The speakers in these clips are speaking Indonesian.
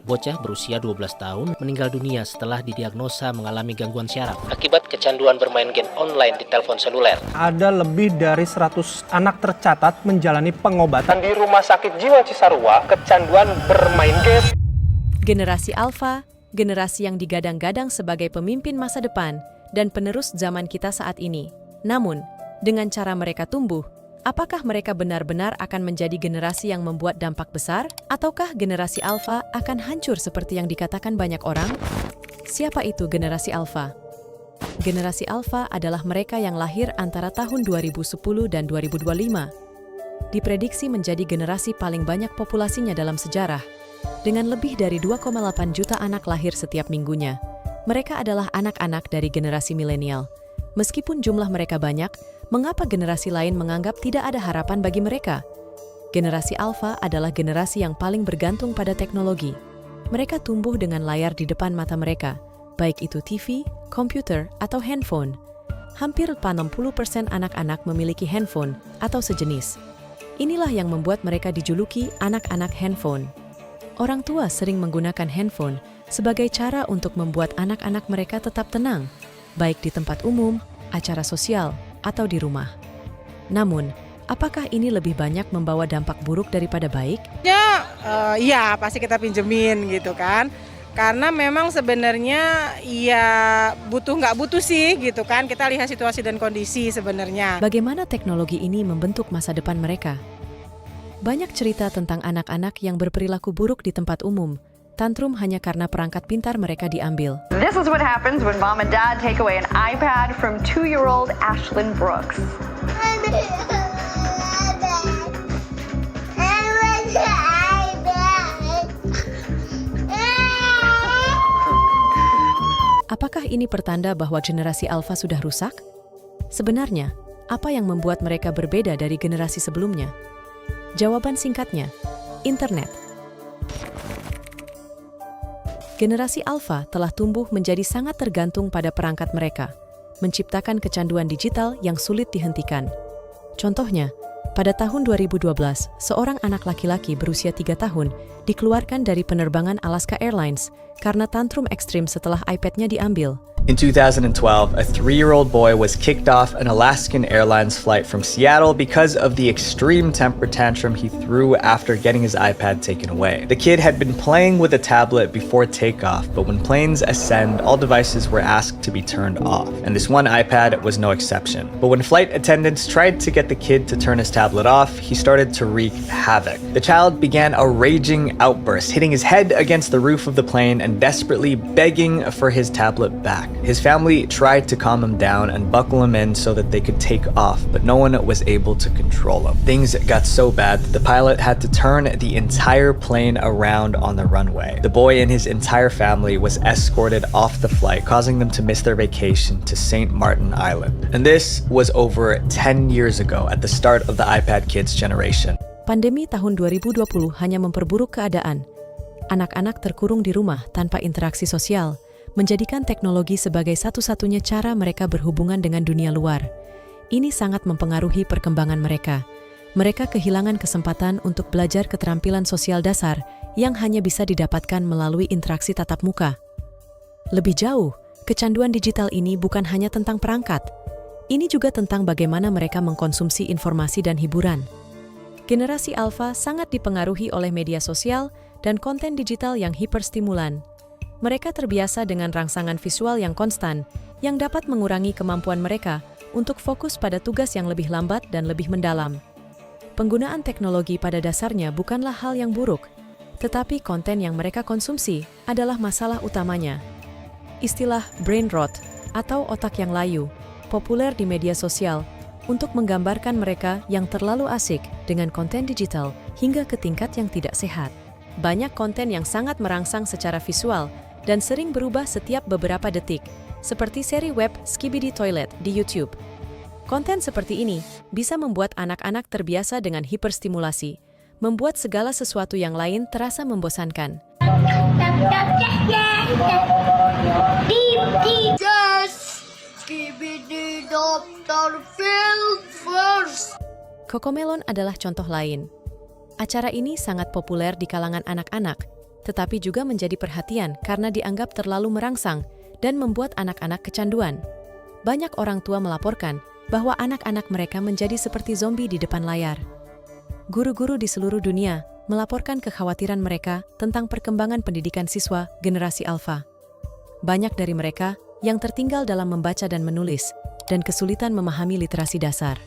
Bocah berusia 12 tahun meninggal dunia setelah didiagnosa mengalami gangguan syaraf akibat kecanduan bermain game online di telepon seluler. Ada lebih dari 100 anak tercatat menjalani pengobatan di Rumah Sakit Jiwa Cisarua kecanduan bermain game. Generasi Alfa, generasi yang digadang-gadang sebagai pemimpin masa depan dan penerus zaman kita saat ini. Namun, dengan cara mereka tumbuh, apakah mereka benar-benar akan menjadi generasi yang membuat dampak besar? Ataukah generasi Alfa akan hancur seperti yang dikatakan banyak orang? Siapa itu generasi Alfa? Generasi Alfa adalah mereka yang lahir antara tahun 2010 dan 2025. Diprediksi menjadi generasi paling banyak populasinya dalam sejarah, dengan lebih dari 2,8 juta anak lahir setiap minggunya. Mereka adalah anak-anak dari generasi milenial. Meskipun jumlah mereka banyak, mengapa generasi lain menganggap tidak ada harapan bagi mereka? Generasi Alfa adalah generasi yang paling bergantung pada teknologi. Mereka tumbuh dengan layar di depan mata mereka, baik itu TV, komputer, atau handphone. Hampir 60% anak-anak memiliki handphone atau sejenis. Inilah yang membuat mereka dijuluki anak-anak handphone. Orang tua sering menggunakan handphone sebagai cara untuk membuat anak-anak mereka tetap tenang, baik di tempat umum, acara sosial, atau di rumah. Namun, apakah ini lebih banyak membawa dampak buruk daripada baik? Iya, pasti kita pinjemin gitu kan. Karena memang sebenarnya ya butuh nggak butuh sih gitu kan. Kita lihat situasi dan kondisi sebenarnya. Bagaimana teknologi ini membentuk masa depan mereka? Banyak cerita tentang anak-anak yang berperilaku buruk di tempat umum, tantrum hanya karena perangkat pintar mereka diambil. This is what happens when mom and dad take away an iPad from 2-year-old Ashlyn Brooks. Apakah ini pertanda bahwa generasi Alfa sudah rusak? Sebenarnya, apa yang membuat mereka berbeda dari generasi sebelumnya? Jawaban singkatnya, internet. Generasi Alfa telah tumbuh menjadi sangat tergantung pada perangkat mereka, menciptakan kecanduan digital yang sulit dihentikan. Contohnya, pada tahun 2012, seorang anak laki-laki berusia 3 tahun dikeluarkan dari penerbangan Alaska Airlines karena tantrum ekstrim setelah iPad-nya diambil. In 2012, a 3-year-old boy was kicked off an Alaskan Airlines flight from Seattle because of the extreme temper tantrum he threw after getting his iPad taken away. The kid had been playing with a tablet before takeoff, but when planes ascend, all devices were asked to be turned off, and this one iPad was no exception. But when flight attendants tried to get the kid to turn his tablet off, he started to wreak havoc. The child began a raging outburst, hitting his head against the roof of the plane and desperately begging for his tablet back. His family tried to calm him down and buckle him in so that they could take off, but no one was able to control him. Things got so bad that the pilot had to turn the entire plane around on the runway. The boy and his entire family was escorted off the flight, causing them to miss their vacation to St. Martin Island. And this was over 10 years ago at the start of the iPad Kids generation. Pandemi tahun 2020 hanya memperburuk keadaan. Anak-anak terkurung di rumah tanpa interaksi sosial, menjadikan teknologi sebagai satu-satunya cara mereka berhubungan dengan dunia luar. Ini sangat mempengaruhi perkembangan mereka. Mereka kehilangan kesempatan untuk belajar keterampilan sosial dasar yang hanya bisa didapatkan melalui interaksi tatap muka. Lebih jauh, kecanduan digital ini bukan hanya tentang perangkat. Ini juga tentang bagaimana mereka mengkonsumsi informasi dan hiburan. Generasi Alfa sangat dipengaruhi oleh media sosial dan konten digital yang hiperstimulan. Mereka terbiasa dengan rangsangan visual yang konstan, yang dapat mengurangi kemampuan mereka untuk fokus pada tugas yang lebih lambat dan lebih mendalam. Penggunaan teknologi pada dasarnya bukanlah hal yang buruk, tetapi konten yang mereka konsumsi adalah masalah utamanya. Istilah brain rot atau otak yang layu populer di media sosial untuk menggambarkan mereka yang terlalu asik dengan konten digital hingga ke tingkat yang tidak sehat. Banyak konten yang sangat merangsang secara visual dan sering berubah setiap beberapa detik, seperti seri web Skibidi Toilet di YouTube. Konten seperti ini bisa membuat anak-anak terbiasa dengan hiperstimulasi, membuat segala sesuatu yang lain terasa membosankan. Cocomelon adalah contoh lain. Acara ini sangat populer di kalangan anak-anak tetapi juga menjadi perhatian karena dianggap terlalu merangsang dan membuat anak-anak kecanduan. Banyak orang tua melaporkan bahwa anak-anak mereka menjadi seperti zombie di depan layar. Guru-guru di seluruh dunia melaporkan kekhawatiran mereka tentang perkembangan pendidikan siswa generasi alfa. Banyak dari mereka yang tertinggal dalam membaca dan menulis, dan kesulitan memahami literasi dasar.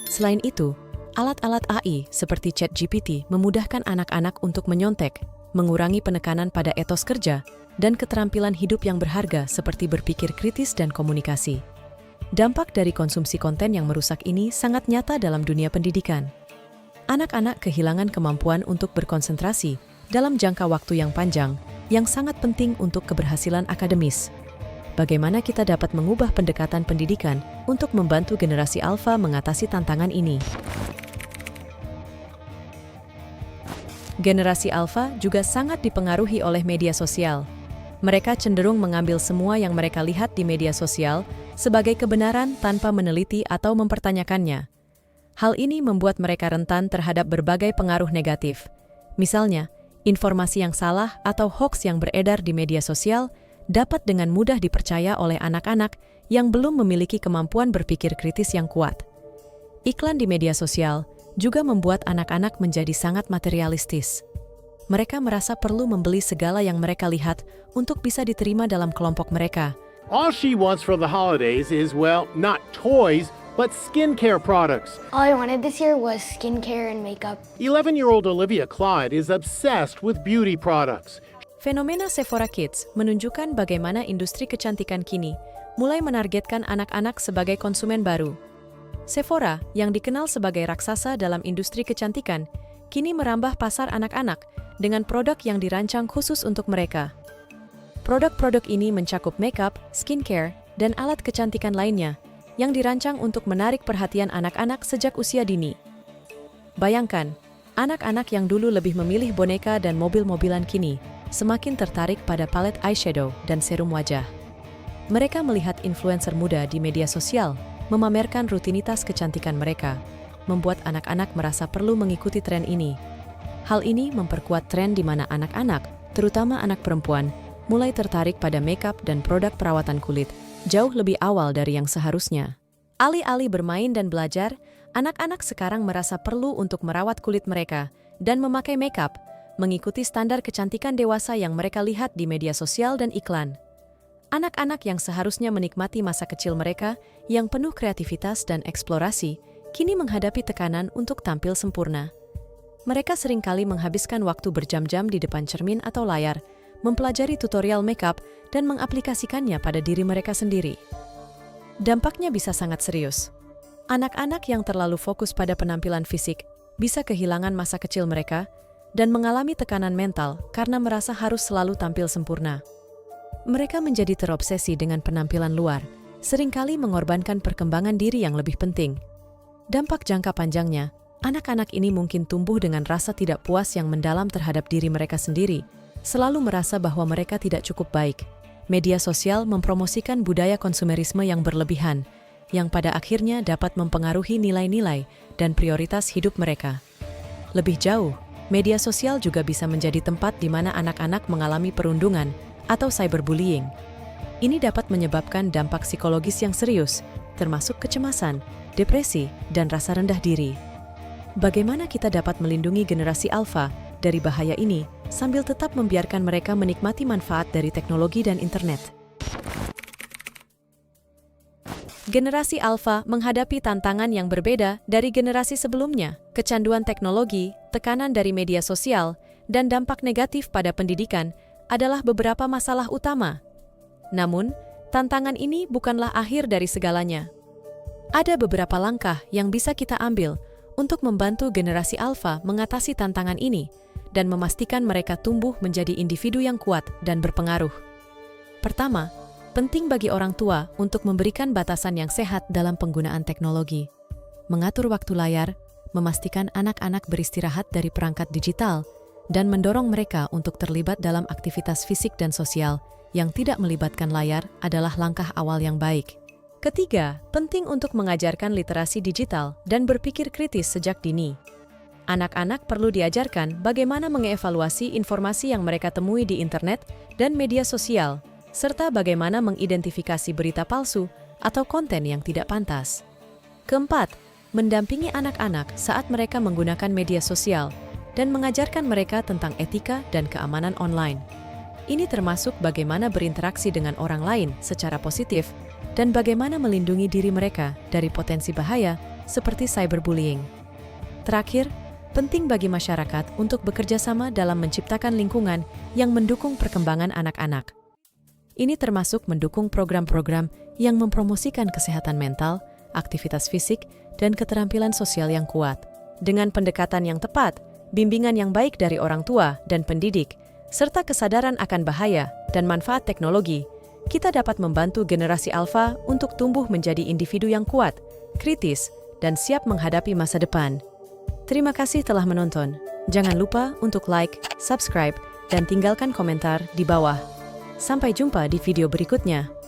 Selain itu, alat-alat AI seperti ChatGPT memudahkan anak-anak untuk menyontek, mengurangi penekanan pada etos kerja, dan keterampilan hidup yang berharga seperti berpikir kritis dan komunikasi. Dampak dari konsumsi konten yang merusak ini sangat nyata dalam dunia pendidikan. Anak-anak kehilangan kemampuan untuk berkonsentrasi dalam jangka waktu yang panjang, yang sangat penting untuk keberhasilan akademis. Bagaimana kita dapat mengubah pendekatan pendidikan untuk membantu generasi alfa mengatasi tantangan ini? Generasi alfa juga sangat dipengaruhi oleh media sosial. Mereka cenderung mengambil semua yang mereka lihat di media sosial sebagai kebenaran tanpa meneliti atau mempertanyakannya. Hal ini membuat mereka rentan terhadap berbagai pengaruh negatif. Misalnya, informasi yang salah atau hoaks yang beredar di media sosial dapat dengan mudah dipercaya oleh anak-anak yang belum memiliki kemampuan berpikir kritis yang kuat. Iklan di media sosial juga membuat anak-anak menjadi sangat materialistis. Mereka merasa perlu membeli segala yang mereka lihat untuk bisa diterima dalam kelompok mereka. All she wants for the holidays is, well, not toys, but skincare products. All I wanted this year was skincare and makeup. 11-year-old Olivia Clyde is obsessed with beauty products. Fenomena Sephora Kids menunjukkan bagaimana industri kecantikan kini mulai menargetkan anak-anak sebagai konsumen baru. Sephora, yang dikenal sebagai raksasa dalam industri kecantikan, kini merambah pasar anak-anak dengan produk yang dirancang khusus untuk mereka. Produk-produk ini mencakup makeup, skincare, dan alat kecantikan lainnya yang dirancang untuk menarik perhatian anak-anak sejak usia dini. Bayangkan, anak-anak yang dulu lebih memilih boneka dan mobil-mobilan kini semakin tertarik pada palet eyeshadow dan serum wajah. Mereka melihat influencer muda di media sosial memamerkan rutinitas kecantikan mereka, membuat anak-anak merasa perlu mengikuti tren ini. Hal ini memperkuat tren di mana anak-anak, terutama anak perempuan, mulai tertarik pada makeup dan produk perawatan kulit jauh lebih awal dari yang seharusnya. Alih-alih bermain dan belajar, anak-anak sekarang merasa perlu untuk merawat kulit mereka dan memakai makeup, mengikuti standar kecantikan dewasa yang mereka lihat di media sosial dan iklan. Anak-anak yang seharusnya menikmati masa kecil mereka yang penuh kreativitas dan eksplorasi, kini menghadapi tekanan untuk tampil sempurna. Mereka seringkali menghabiskan waktu berjam-jam di depan cermin atau layar, mempelajari tutorial makeup, dan mengaplikasikannya pada diri mereka sendiri. Dampaknya bisa sangat serius. Anak-anak yang terlalu fokus pada penampilan fisik bisa kehilangan masa kecil mereka dan mengalami tekanan mental karena merasa harus selalu tampil sempurna. Mereka menjadi terobsesi dengan penampilan luar, seringkali mengorbankan perkembangan diri yang lebih penting. Dampak jangka panjangnya, anak-anak ini mungkin tumbuh dengan rasa tidak puas yang mendalam terhadap diri mereka sendiri, selalu merasa bahwa mereka tidak cukup baik. Media sosial mempromosikan budaya konsumerisme yang berlebihan, yang pada akhirnya dapat mempengaruhi nilai-nilai dan prioritas hidup mereka. Lebih jauh, media sosial juga bisa menjadi tempat di mana anak-anak mengalami perundungan atau cyberbullying. Ini dapat menyebabkan dampak psikologis yang serius, termasuk kecemasan, depresi, dan rasa rendah diri. Bagaimana kita dapat melindungi generasi alfa dari bahaya ini sambil tetap membiarkan mereka menikmati manfaat dari teknologi dan internet? Generasi alfa menghadapi tantangan yang berbeda dari generasi sebelumnya. Kecanduan teknologi, tekanan dari media sosial, dan dampak negatif pada pendidikan adalah beberapa masalah utama. Namun, tantangan ini bukanlah akhir dari segalanya. Ada beberapa langkah yang bisa kita ambil untuk membantu generasi alfa mengatasi tantangan ini dan memastikan mereka tumbuh menjadi individu yang kuat dan berpengaruh. Pertama, penting bagi orang tua untuk memberikan batasan yang sehat dalam penggunaan teknologi. Mengatur waktu layar, memastikan anak-anak beristirahat dari perangkat digital, dan mendorong mereka untuk terlibat dalam aktivitas fisik dan sosial yang tidak melibatkan layar adalah langkah awal yang baik. Ketiga, penting untuk mengajarkan literasi digital dan berpikir kritis sejak dini. Anak-anak perlu diajarkan bagaimana mengevaluasi informasi yang mereka temui di internet dan media sosial, serta bagaimana mengidentifikasi berita palsu atau konten yang tidak pantas. Keempat, mendampingi anak-anak saat mereka menggunakan media sosial dan mengajarkan mereka tentang etika dan keamanan online. Ini termasuk bagaimana berinteraksi dengan orang lain secara positif dan bagaimana melindungi diri mereka dari potensi bahaya seperti cyberbullying. Terakhir, penting bagi masyarakat untuk bekerja sama dalam menciptakan lingkungan yang mendukung perkembangan anak-anak. Ini termasuk mendukung program-program yang mempromosikan kesehatan mental, aktivitas fisik, dan keterampilan sosial yang kuat. Dengan pendekatan yang tepat, bimbingan yang baik dari orang tua dan pendidik, serta kesadaran akan bahaya dan manfaat teknologi, kita dapat membantu generasi alfa untuk tumbuh menjadi individu yang kuat, kritis, dan siap menghadapi masa depan. Terima kasih telah menonton. Jangan lupa untuk like, subscribe, dan tinggalkan komentar di bawah. Sampai jumpa di video berikutnya.